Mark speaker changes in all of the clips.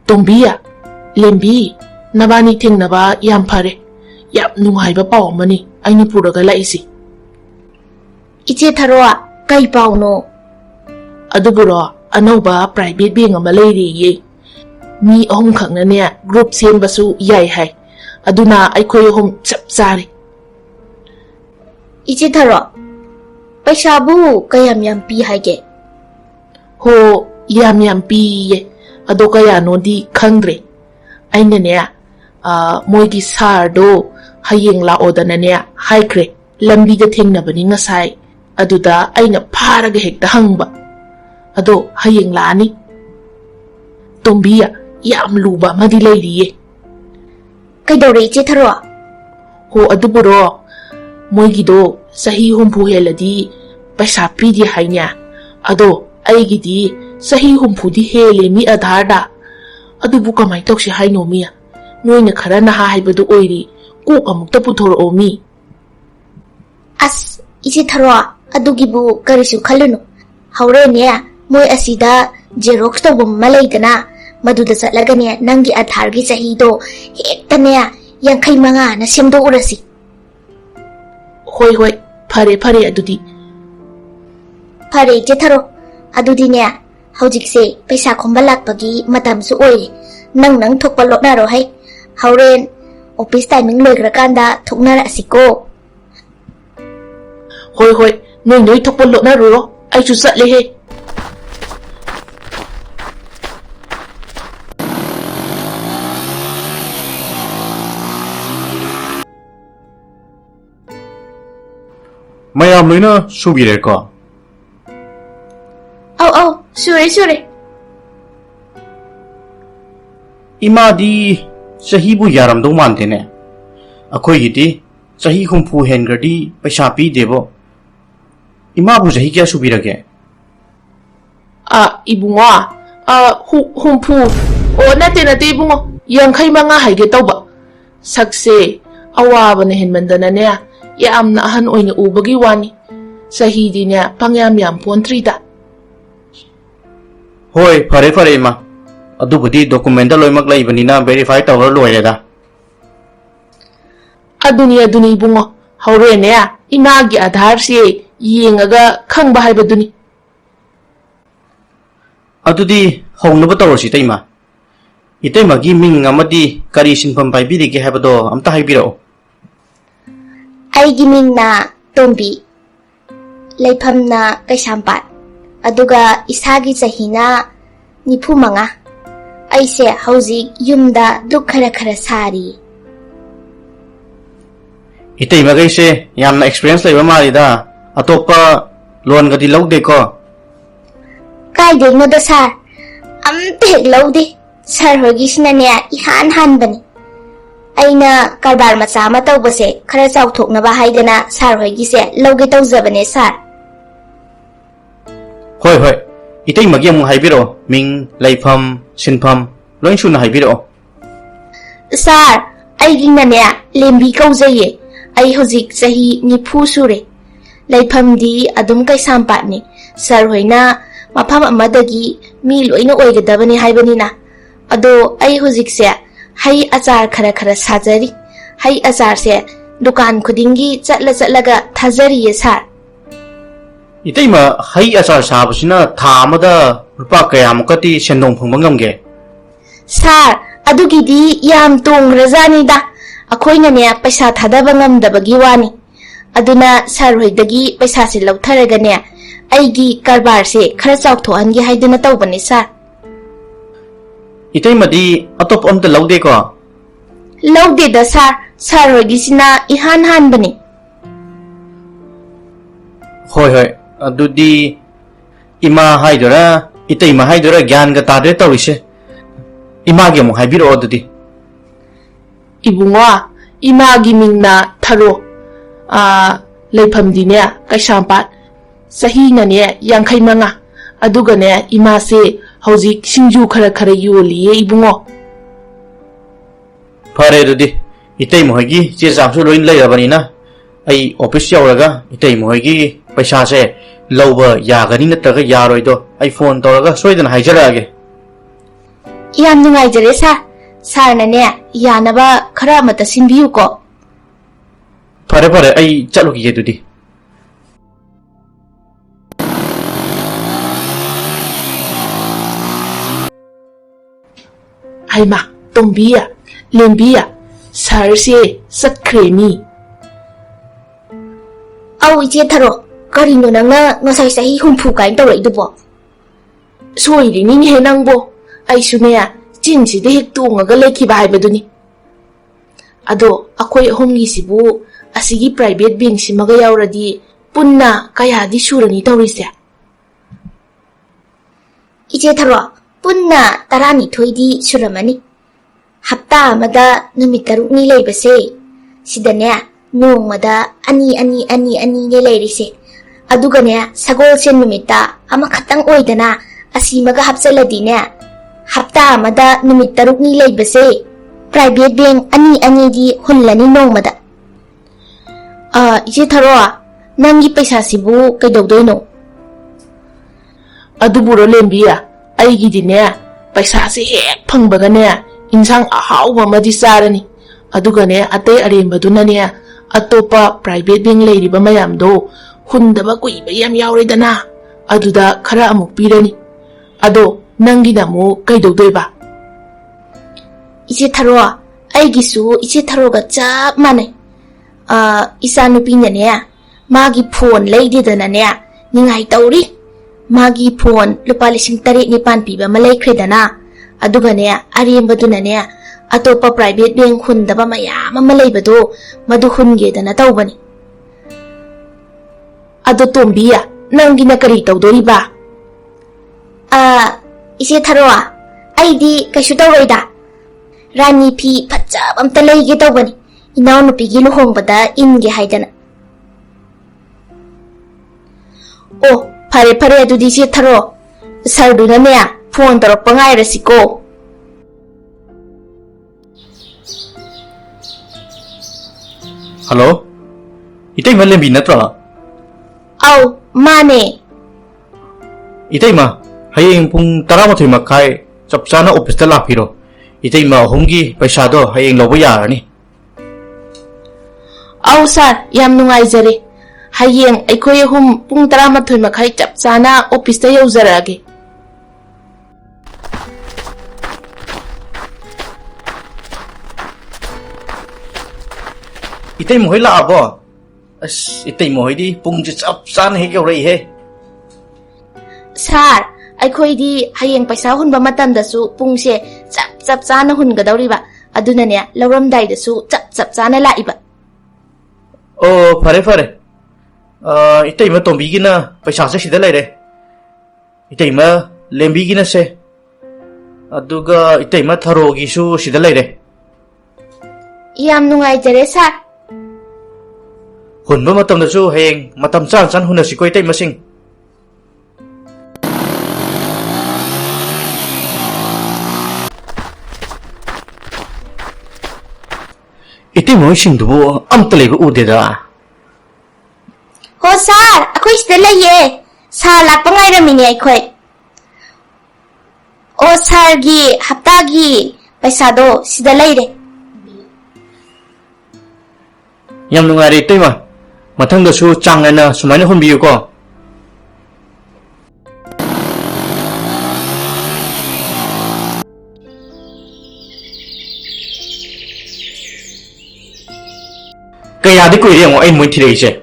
Speaker 1: Tombiya, Lembi, Nabani ting naba yampare, yap nungaiba pao mani, aini puraga laisi.
Speaker 2: Iche Tharoa, kai pao no.
Speaker 1: Aduburo, anoba private being a malady ye. Mi ahom khang na group sen basu yai hai. Aduna aikoi hom chap sari.
Speaker 2: Iche Tharoa, Paishabu kayam pi haige.
Speaker 1: Ho yam pi ye. Ado kaya no di khangre. Aina ne moigi sardo hayeng la oda na ne haikre. Lambi da thing na bani ngasai. Aduda aina pharaga hekta hangba. Ado hayeng la ani. Tombiya yam luba madi layriye.
Speaker 2: Kaidore Iche Tharoa?
Speaker 1: Ho aduburo moigi do sahi humpu heladi paisa pidi hainya. Ado aigidi sahi humpu di hele mi adharda. Adubu kamai tokshi haino miya. Noina khara naha haibadu oiri kuk amukta puthoro o mi.
Speaker 2: As Iche Tharoa adugibu karisu khalunu. Haure niya moy asida Xerox to malay dana. Maduda satlaga niya nangi adhar gi sahi do hekta niya yangkai manga na semdo urasi.
Speaker 1: Hoi pare adudi.
Speaker 2: Pare Iche Tharoa adudi niya haujikse paisa khomba lakpagi matamsu oire nang thokpa lotnaro hai. Hauren office timing loigrakanda thoknara asiko.
Speaker 1: Hoi noi thokpa lotnaro ai chu satle he.
Speaker 3: Mayam loina subire ko.
Speaker 2: Oh, sure.
Speaker 3: Ima di sahibu yaram do mante ne. Akoi giti sahi humpu hengradi paisa pi debo. Ima bu sahi kya subirage?
Speaker 1: Ibunga. Humpu. O nate ibunga. Yangkai manga haige tauba. Sakse awaba na henmandana ne. Yam na ahan oina ubagi wani. Sahi di niya pangyam pontri da.
Speaker 3: Hoi, pare ima. Adubudi dokumenta loimak laibanina verify tawra loireda.
Speaker 1: Aduni ibungo. Haure ne imagi adhar si yengaga khangba haibaduni.
Speaker 3: Adudi hongnaba tawrsi taima. Itaimagi ming amadi kari sinpham paibirige haibado amta haibirao.
Speaker 2: Aigi ming na Tombi. Leipam na Kaisampat. Aduga isagi sahina nipu manga. Aise hauzik yumda duk khara sari.
Speaker 3: Itaimagay se yamna experience laiba marida. Atopa loan gadi lawde ko.
Speaker 2: Kaide no da sar. Amte lawde. Sar hogi sinanya ihan bani. Aina karbar macha ma tawbase khara chawthokna ba haidana sar hoigi se lawge tawjabane sar.
Speaker 3: Hoi. Itaimagi amung haibiro ming laifam sinpham loin suna haibiro.
Speaker 2: Sar, aigi nane lembi kaujaye. Ai hozik sahi nipu sure. Laifam di adum Kaisampat ni. Sar hoina mafam amadagi mi loina oigadabani haibanina. Ado ai hozik se hai achar khara sajari. Hai achar se dukan khudingi chatlaga thajari ye sar.
Speaker 3: Itaima hai achar sabasina tha amada rupa kayamukati sendong phangba ngamge.
Speaker 2: Sar, adugidi yam tongrajani da. Akhoina ne paisa thadaba ngamdabagi wani. Aduna sar hoidagi paisa se lautharaga ne aigi karbar se khara chawthohangi haiduna tawbani sar.
Speaker 3: Itaima di atop amta lawde ko.
Speaker 2: Lawde da sar hoigi sina ihan bani.
Speaker 3: Hoi. Adudi ima haidora itaima haidora gyan ga tadre tawise. Imagi amung haibiro adudi.
Speaker 1: Ibunga imagi mingna Tharo. Leipam di ne Kaisampat. Sahi na ne yangkai manga. Aduga ne ima se hauzik singju khara yoli ye ibungo.
Speaker 3: Pare adudi itaima hoigi che jamsu loin lairabanina. Ai office yauraga itaima hoigi paisa se lawba yagani natraga yaroido ai phone tawraga soidana haijarage.
Speaker 2: Yam nungaijare sir. Sir na ne yanaba khara amata sinbiyu ko.
Speaker 3: Fare fare ai chatlugi adudi.
Speaker 1: Haima, Tombiya, Lembiya, sir se sakre mi.
Speaker 2: Au iche tharo, karino nanga ngasai sahi humpu kain tawrai dubo.
Speaker 1: Soiri ni he nangbo, ai suneya, jinsi de hek tungaga lekhiba haibaduni. Ado, akoi ahumgi sibu asigi private bank simaga yauradi punna kayadi surani tawrise.
Speaker 2: Iche tharo, punna tarani thoidi suramani. Hapta amada numit tarukni leibase. Sidane nongmada ani ne leirise. Adugane sagol sen numita ama khatang oidana asimaga hapsaladine. Hapta amada numit tarukni leibase. Private bank ani di hunlani nongmada. Iche tharo, nangi paisa sibu kaidogdoino.
Speaker 1: Aduburo Lembiya, aigidine paisa se hek phangbagane insang ahawba madi sarani. Adugane atay arembadunane atopa private bank leiriba mayamdo hundaba kuiba yam yauredana. Aduda khara amuk pirani. Ado nangina mu kaidogdoiba.
Speaker 2: Iche tharo, aigisu iche tharo ga chap mane. Isa nupina ne magi phone leidedana ne ningai tauri. Magi phone lupa 8,900 piba malai khredana. Adugane arembaduna ne atopa private bank hundaba mayam ama leibado madu hungedana tawbani.
Speaker 1: Ado Tombiya, nangina kari tawdoriba.
Speaker 2: Iche tharo, aidi kaishu tawroida. Rani pi phachab amta leige tawbani. Inaw nupigi luhongbada inge haidana. Oh, fare adudi iche tharo. Sarduna ne phone tarakpa ngairasiko.
Speaker 3: Hello? Itay ma Lembi natro?
Speaker 2: Au, mane.
Speaker 3: Itay ma, hayeng pung 11 makai chap chana office ta lapiro. Itay ma humgi paisa do hayeng lobo yarani.
Speaker 1: Au sir, yam nungaijare. Hayeng aikoi ahum pung 12 makhai chap chana office ta yauzarage.
Speaker 3: Itay mo hila abo. As itay mo di pung chap chana he gyaurai he.
Speaker 2: Sir, aikoi di hayeng paisa hunba matamdasu pungse chap chana hungadawriba. Adunane lauramdaidasu chap chana laiba.
Speaker 3: Oh, fare. Itay ma Tombigina paisa se sida leire. Itay ma Lembigina se. Aduga itay ma Tharogi su sida leire.
Speaker 2: Yam nungaijare sir.
Speaker 3: Hunba matamdasu hayeng matam chan hunasi ko itay masing. Itay mo sing dubo amtalay ko udeda.
Speaker 2: Ho sir, ako'y sida laye. Sir, lakpa ngairamini aikoi. O sir gi hapta gi paisado sida laire.
Speaker 3: Yam nungari itay ma. Matangdasu changana sumaina hunbiyo ko. Kaya di kuiri ang ay mo itiray siya.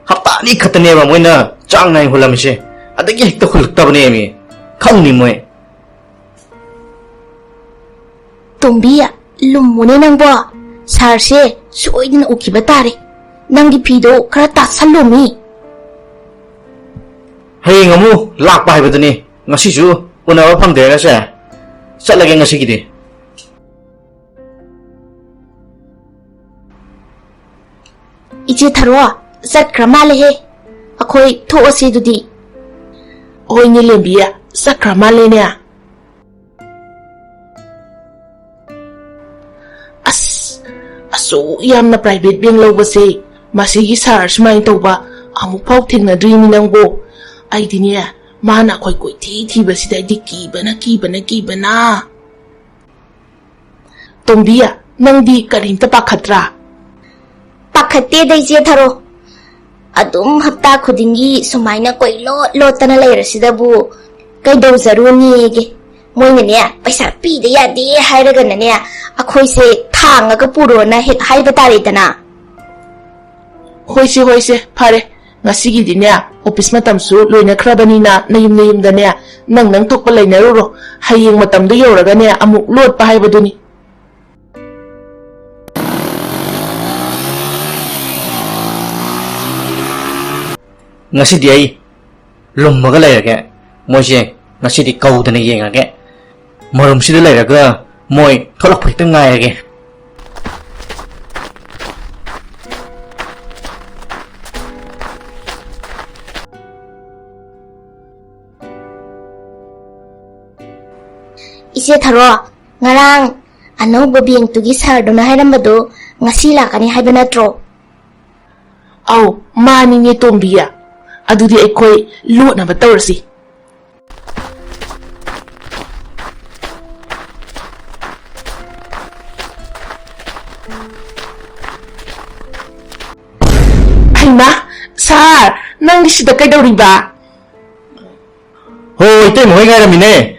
Speaker 3: Hapta ni kataneba mo na chang na yung hulam siya. At ay hikta hulagta ba niya mi. Kaung ni mo eh.
Speaker 2: Tombiya, lumune nang bo. Sir se, suoy din na ukiba tare. Nanggi pido karata salumi.
Speaker 3: Hay nga mo, lakbahay ba ito ni? Nga sisu, una ba pang dera siya. Sa lagay nga sige di.
Speaker 2: Iche tharo, zatkra malehe. Ako'y tuo si dudi.
Speaker 1: Oy ni Lembiya, sakra male niya. Aso yam na private bank lawbase. Masigi sir sumain tawba amuk pau thengnadri ni nangbo. Ai di niya, mana ako'y koy thi basiday di kibana. ꯇꯣꯝꯕꯤ ꯅꯪꯗꯤ ꯀꯔꯤꯝꯇ ꯄꯥꯈꯠꯇ꯭ꯔꯥ?
Speaker 2: ꯄꯥꯈꯠꯇꯦꯗ ꯏꯆꯦ ꯊꯥꯔꯣ ꯑꯗꯨꯝ ꯍꯞꯇꯥ ꯈꯨꯗꯤꯡꯒꯤ ꯁꯨꯃꯥꯏꯅ ꯀꯣꯏꯂꯣꯠ ꯂꯣꯠꯇꯅ ꯂꯩꯔꯁꯤꯗꯕꯨ ꯀꯩꯗꯧꯖꯔꯨꯅꯤꯒꯦ ꯃꯣꯏꯅꯅꯦ ꯄꯩꯁꯥ ꯄꯤꯗ ꯌꯥꯗꯦ ꯍꯥꯏꯔꯒꯅꯅꯦ ꯑꯩꯈꯣꯏꯁꯦ ꯊꯥꯡꯉꯒ ꯄꯨꯔꯣꯅ ꯍꯦꯛ ꯍꯥꯏꯕ ꯇꯥꯔꯦꯗꯅ.
Speaker 1: ꯍꯣꯏꯁꯦ ꯍꯣꯏꯁꯦ ꯐꯔꯦ ꯉꯁꯤꯒꯤꯗꯤꯅꯦ ꯑꯣꯐꯤꯁ ꯃꯇꯝꯁꯨ ꯂꯣꯏꯅꯈ꯭ꯔꯕꯅꯤꯅ ꯅꯌꯨꯝꯗꯅꯦ ꯅꯪ ꯊꯣꯛꯄ ꯂꯩꯅꯔꯨꯔꯣ. ꯍꯌꯦꯡ ꯃꯇꯝꯗꯣ ꯌꯧꯔꯒꯅꯦ ꯑꯃꯨꯛ ꯂꯣꯠꯄ ꯍꯥꯏꯕꯗꯨꯅꯤ.
Speaker 3: Ngasi dia lummaga lairage moise ngasi di kaudana yengage marum sida lairaga moi tholak phai tang ngairage
Speaker 2: Ise tharo ngarang anauba bengtugi sardona hairambado ngasi lakani haiba natro.
Speaker 1: Au manine Tombiya adudi aikoi lotnaba tawrasi. Haima sar nang sida kaidawriba?
Speaker 3: ho ite moi ngaramine